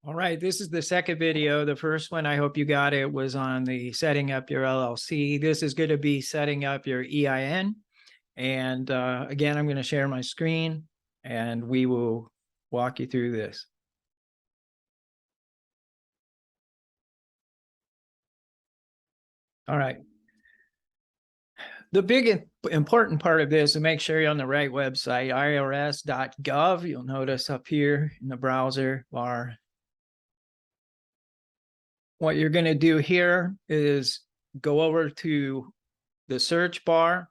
All right, this is the second video. The first one, I hope you got it, was on the setting up your LLC. This is going to be setting up your EIN. And again, I'm going to share my screen and we will walk you through this. All right. The big important part of this is make sure you're on the right website, irs.gov. You'll notice up here in the browser bar. What you're going to do here is go over to the search bar.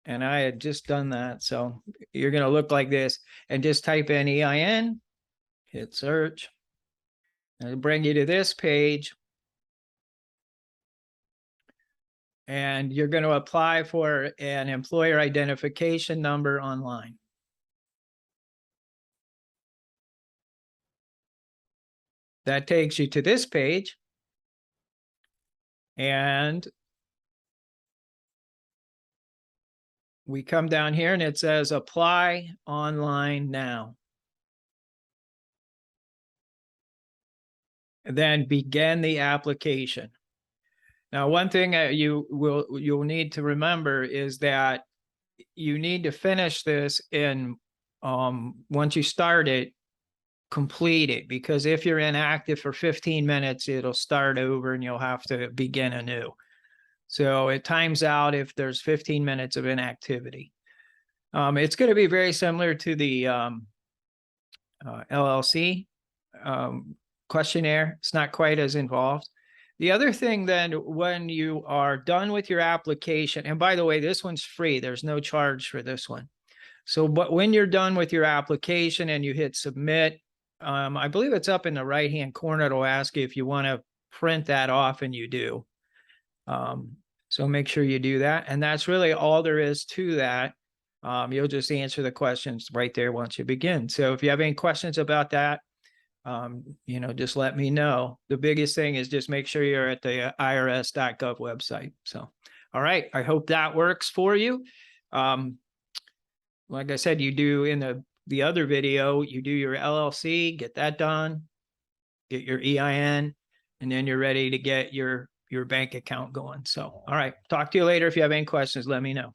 And I had just done that. So you're going to look like this and just type in EIN, hit search, and it'll bring you to this page. And you're going to apply for an employer identification number online. That takes you to this page. And we come down here and it says apply online now. And then begin the application. Now, one thing that you'll need to remember is that you need to finish this in once you start it, complete it, because if you're inactive for 15 minutes, it'll start over and you'll have to begin anew. So it times out if there's 15 minutes of inactivity. It's going to be very similar to the LLC questionnaire. It's not quite as involved. The other thing then, when you are done with your application, and by the way, this one's free. There's no charge for this one. So, but when you're done with your application and you hit submit, I believe it's up in the right-hand corner. It'll ask you if you want to print that off, and you do. So make sure you do that. And that's really all there is to that. You'll just answer the questions right there once you begin. So if you have any questions about that, just let me know. The biggest thing is just make sure you're at the irs.gov website. So, all right. I hope that works for you. Like I said, you do in the other video, you do your LLC, get that done, get your EIN, and then you're ready to get your bank account going. So, all right. Talk to you later. If you have any questions, let me know.